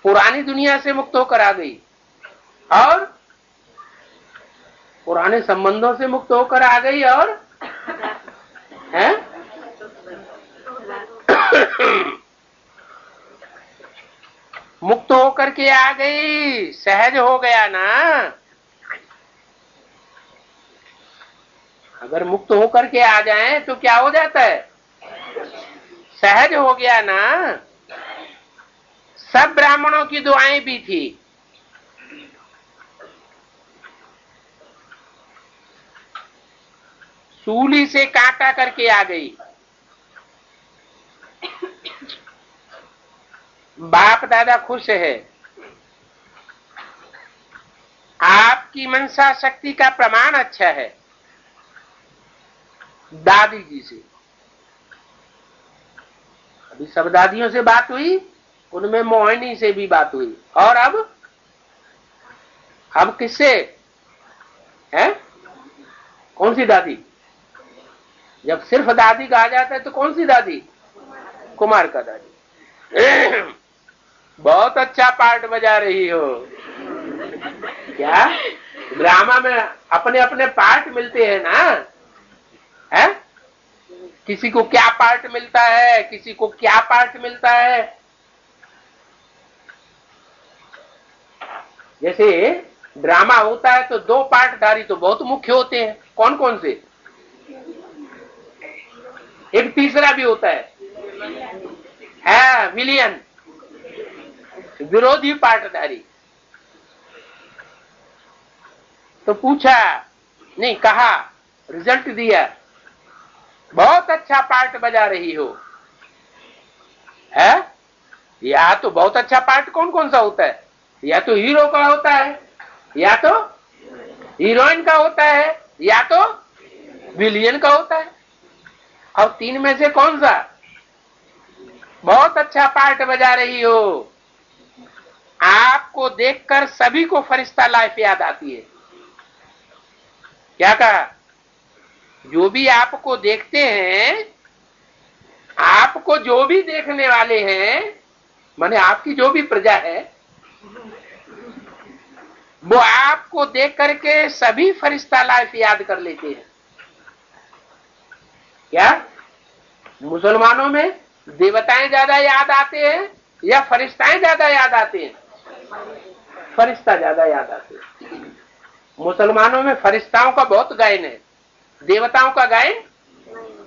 पुरानी दुनिया से मुक्त होकर आ गई, और पुराने संबंधों से मुक्त होकर आ गई, और हैं? मुक्त होकर के आ गई, सहज हो गया ना। अगर मुक्त होकर के आ जाए तो क्या हो जाता है? सहज हो गया ना। सब ब्राह्मणों की दुआएं भी थी। सूली से काटा करके आ गई। बाप दादा खुश है। आपकी मनसा शक्ति का प्रमाण अच्छा है। दादी जी से अभी सब दादियों से बात हुई, उनमें मोहिनी से भी बात हुई, और अब किससे है? कौन सी दादी? जब सिर्फ दादी कहा जाता है तो कौन सी दादी? कुमार का दादी। बहुत अच्छा पार्ट बजा रही हो। क्या ड्रामा में अपने अपने पार्ट मिलते हैं ना? है किसी को क्या पार्ट मिलता है, किसी को क्या पार्ट मिलता है। जैसे ड्रामा होता है तो दो पार्टधारी तो बहुत मुख्य होते हैं। कौन कौन से? एक तीसरा भी होता है विलियन, विरोधी पार्टधारी। तो पूछा नहीं, कहा, रिजल्ट दिया, बहुत अच्छा पार्ट बजा रही हो। है या तो बहुत अच्छा पार्ट कौन कौन सा होता है? या तो हीरो का होता है, या तो हीरोइन का होता है, या तो विलियन का होता है। और तीन में से कौन सा? बहुत अच्छा पार्ट बजा रही हो। आपको देखकर सभी को फरिश्ता लाइफ याद आती है। क्या कहा? जो भी आपको देखते हैं, आपको जो भी देखने वाले हैं, माने आपकी जो भी प्रजा है, वो आपको देख करके सभी फरिश्ता लाइफ याद कर लेते हैं। क्या मुसलमानों में देवताएं ज्यादा याद आते हैं या फरिश्ताएं ज्यादा याद आते हैं? फरिश्ता ज्यादा याद आते हैं। मुसलमानों में फरिश्ताओं का बहुत गायन है, देवताओं का गायन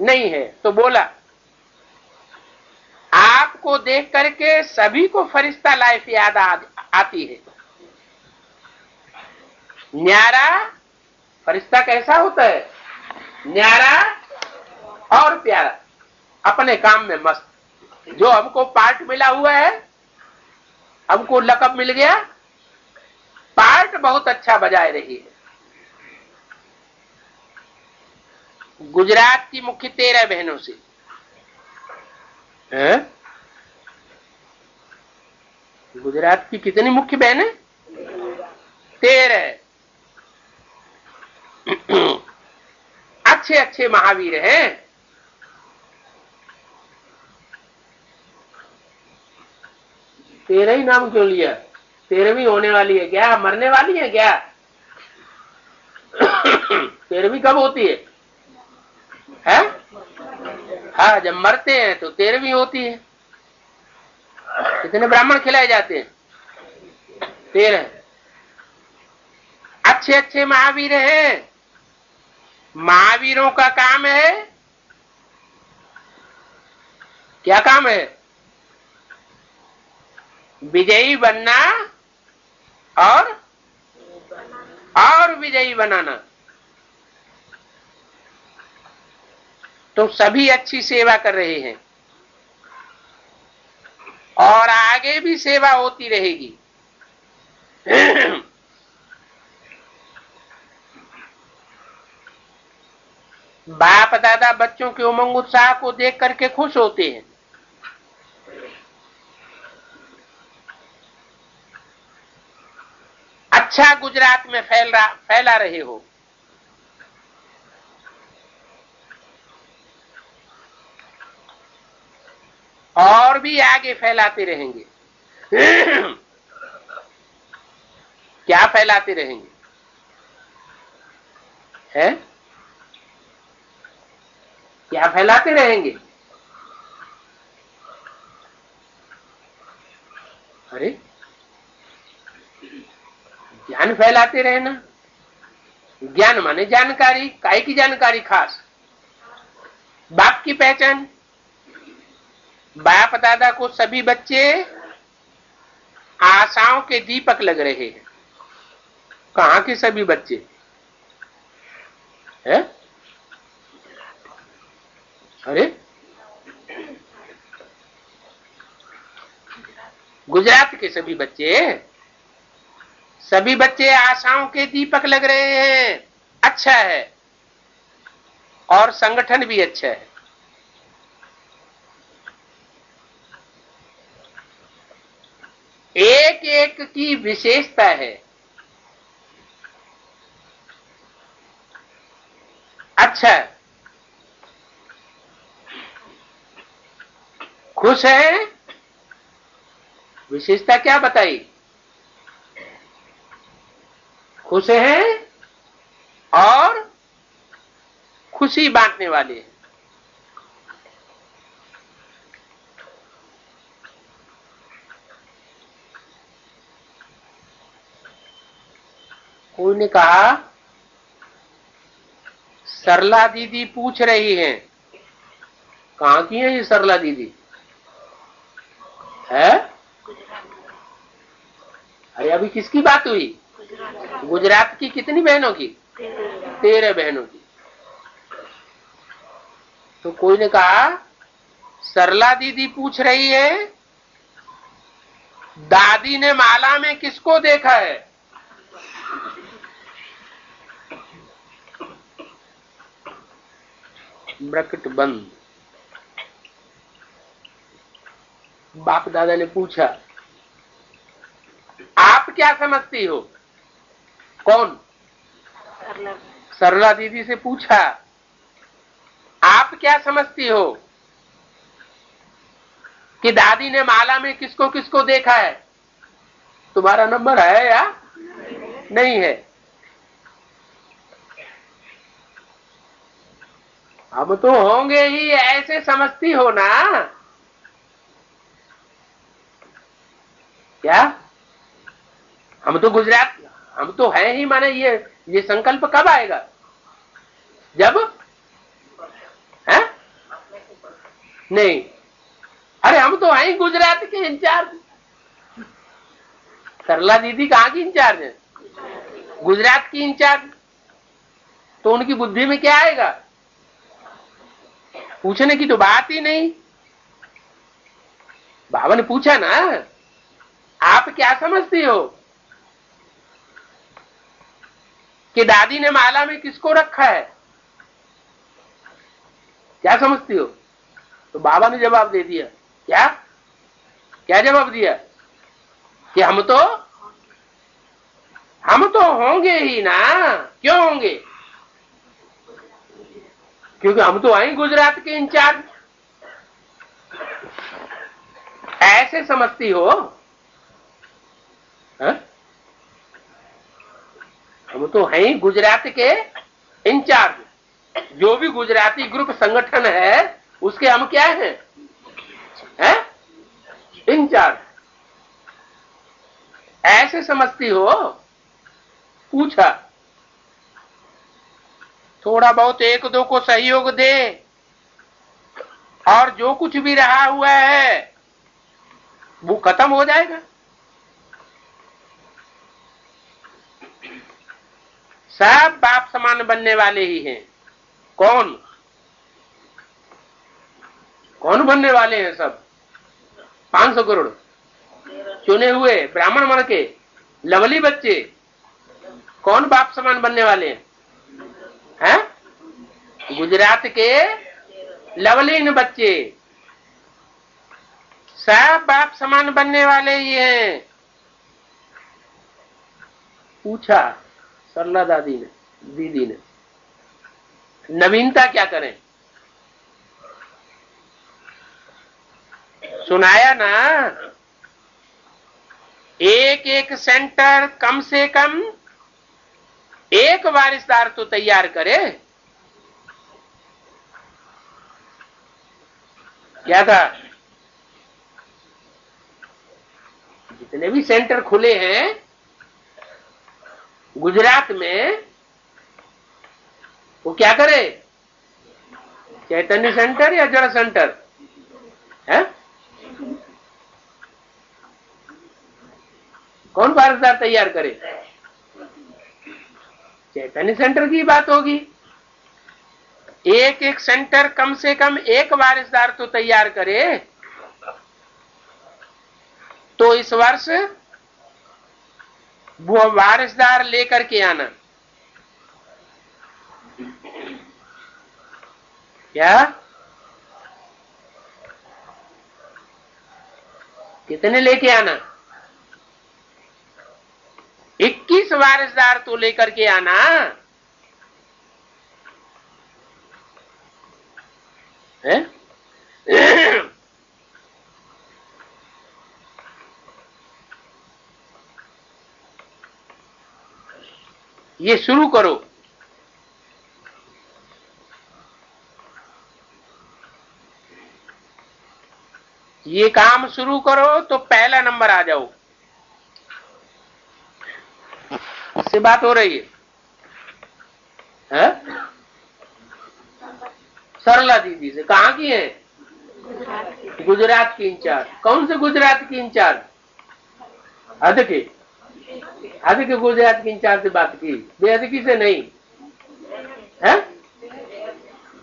नहीं है। तो बोला आपको देख करके सभी को फरिश्ता लाइफ याद आती है। न्यारा फरिश्ता कैसा होता है? न्यारा और प्यारा, अपने काम में मस्त। जो हमको पार्ट मिला हुआ है, हमको लकब मिल गया, पार्ट बहुत अच्छा बजाए रही है। गुजरात की मुख्य 13 बहनों से है? गुजरात की कितनी मुख्य बहनें? 13। अच्छे अच्छे महावीर हैं। तेरह ही नाम क्यों लिया? 13वीं होने वाली है क्या? मरने वाली है क्या? 13वीं कब होती है? हाँ, जब मरते हैं तो 13वीं होती है। कितने ब्राह्मण खिलाए जाते हैं? 13। अच्छे अच्छे महावीर हैं। महावीरों का काम है, क्या काम है? विजयी बनना और विजयी बनाना। तो सभी अच्छी सेवा कर रहे हैं और आगे भी सेवा होती रहेगी। बाप दादा बच्चों के उमंग उत्साह को देख करके खुश होते हैं। अच्छा गुजरात में फैला रहे हो, और भी आगे फैलाते रहेंगे। क्या फैलाते रहेंगे? है क्या फैलाते रहेंगे? अरे ज्ञान फैलाते रहना। ज्ञान माने जानकारी। काय की जानकारी? खास बाप की पहचान। बाप दादा को सभी बच्चे आशाओं के दीपक लग रहे हैं। कहाँ के सभी बच्चे है? अरे गुजरात के सभी बच्चे, सभी बच्चे आशाओं के दीपक लग रहे हैं। अच्छा है, और संगठन भी अच्छा है। एक एक की विशेषता है। अच्छा है, खुश है। विशेषता क्या बताई? खुश हैं और खुशी बांटने वाले हैं। कोई ने कहा सरला दीदी पूछ रही हैं। कहाँ की है ये सरला दीदी? है? अरे अभी किसकी बात हुई? गुजरात की कितनी बहनों की? 13 बहनों की। तो कोई ने कहा सरला दीदी पूछ रही है, दादी ने माला में किसको देखा है? ब्रैकेट बंद। बाप दादा ने पूछा, आप क्या समझती हो? कौन? सरला दीदी से पूछा, आप क्या समझती हो कि दादी ने माला में किसको किसको देखा है? तुम्हारा नंबर है या नहीं है? हम तो होंगे ही, ऐसे समझती हो ना? क्या हम तो गुजरात, हम तो है ही। माने ये संकल्प कब आएगा? जब है? नहीं, अरे हम तो हैं गुजरात के इंचार्ज। सरला दीदी कहाँ की इंचार्ज है? गुजरात की इंचार्ज। तो उनकी बुद्धि में क्या आएगा? पूछने की तो बात ही नहीं। बाबा ने पूछा ना, आप क्या समझती हो कि दादी ने माला में किसको रखा है? क्या समझती हो? तो बाबा ने जवाब दे दिया। क्या क्या जवाब दिया? कि हम तो होंगे ही ना। क्यों होंगे? क्योंकि हम तो आए गुजरात के इंचार्ज। ऐसे समझती हो? हा? हम तो हैं गुजरात के इंचार्ज। जो भी गुजराती ग्रुप संगठन है उसके हम क्या हैं? है? इंचार्ज। ऐसे समझती हो? पूछा। थोड़ा बहुत एक दो को सहयोग दे, और जो कुछ भी रहा हुआ है वो खत्म हो जाएगा। सब बाप समान बनने वाले ही हैं। कौन कौन बनने वाले हैं? सब 500 करोड़ चुने हुए ब्राह्मण मन के लवली बच्चे कौन बाप समान बनने वाले हैं? हैं? गुजरात के लवलीन बच्चे सब बाप समान बनने वाले ही हैं। पूछा सरला दीदी ने नवीनता क्या करें? सुनाया ना, एक एक सेंटर कम से कम एक वारिसदार तो तैयार करे। क्या था? जितने भी सेंटर खुले हैं गुजरात में, वो क्या करे? चैतन्य सेंटर या जड़ सेंटर है? कौन वारिसदार तैयार करे? चैतन्य सेंटर की बात होगी। एक एक सेंटर कम से कम एक वारिसदार तो तैयार करे। तो इस वर्ष वो वारिसदार लेकर के आना। क्या? कितने लेके आना? 21 वारिसदार तो लेकर के आना। है? ये शुरू करो। ये काम शुरू करो तो पहला नंबर आ जाओ। इससे बात हो रही है? सरला दीदी से। कहाँ की है? गुजरात की इंचार्ज। कौन से गुजरात की इंचार्ज? हद के गुजरात की इंचार्ज से बात की, बेहदगी से नहीं है।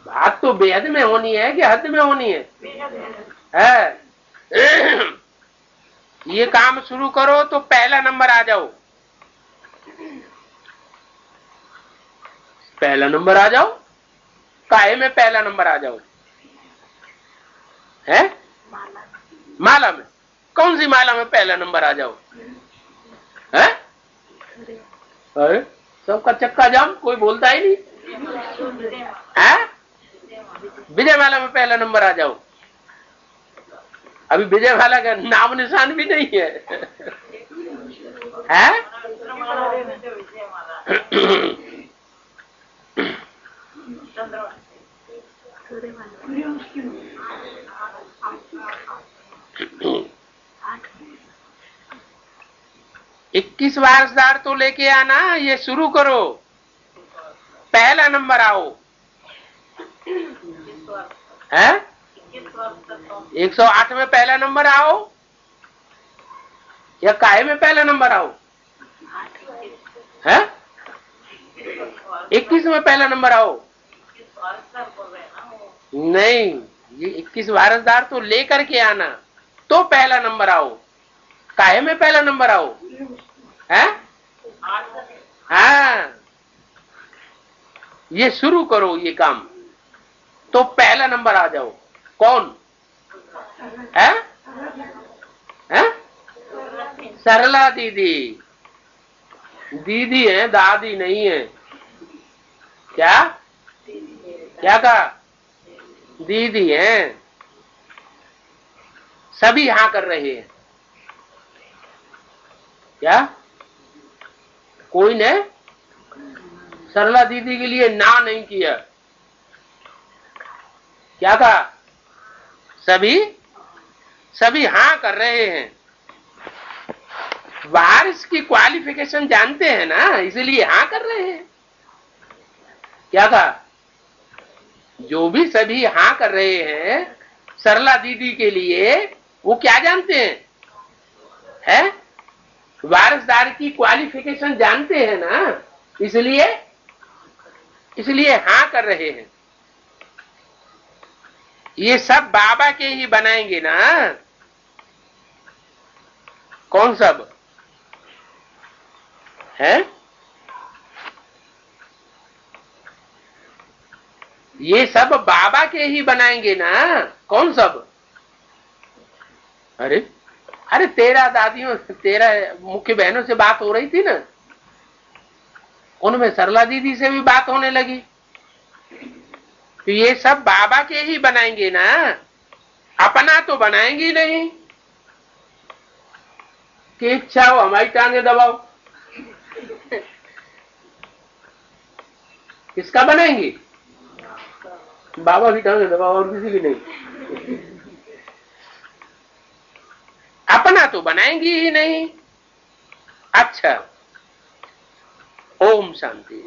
बात तो बेहद में होनी है कि हद में होनी है? ये काम शुरू करो तो पहला नंबर आ जाओ। पहला नंबर आ जाओ। काहे में पहला नंबर आ जाओ? है? माला में। कौन सी माला में पहला नंबर आ जाओ? है? अरे सबका चक्का जाम, कोई बोलता ही नहीं है। विजय माला में पहला नंबर आ जाओ। अभी विजय माला का नाम निशान भी नहीं है। है? 21 वारसदार तो लेके आना। ये शुरू करो, पहला नंबर आओ। है? 108 में पहला नंबर आओ या काहे में पहला नंबर आओ? है? 21 में पहला नंबर आओ। नहीं, ये 21 वारसदार तो लेकर के आना तो पहला नंबर आओ। काहे में पहला नंबर आओ? है? हाँ, ये शुरू करो ये काम तो पहला नंबर आ जाओ। कौन है? है? सरला दीदी। दीदी है, दादी नहीं है। क्या क्या कहा? दीदी है। सभी हाँ कर रहे हैं। क्या कोई ने सरला दीदी के लिए ना नहीं किया? क्या कहा? सभी हाँ कर रहे हैं। वारिस की क्वालिफिकेशन जानते हैं ना, इसलिए हाँ कर रहे हैं। क्या कहा? जो भी सभी हाँ कर रहे हैं सरला दीदी के लिए, वो क्या जानते हैं? है? वारिसदार की क्वालिफिकेशन जानते हैं ना, इसलिए हाँ कर रहे हैं। ये सब बाबा के ही बनाएंगे ना। कौन सब है? ये सब बाबा के ही बनाएंगे ना। कौन सब? अरे अरे तेरा दादियों, तेरा मुख्य बहनों से बात हो रही थी ना, उनमें सरला दीदी से भी बात होने लगी। तो ये सब बाबा के ही बनाएंगे ना, अपना तो बनाएंगे नहीं कि इच्छा हो हमारी टांगे दबाओ। किसका बनाएंगे? बाबा की टांगे दबाओ, और किसी की नहीं। अपना तो बनाएंगे ही नहीं। अच्छा, ओम शांति।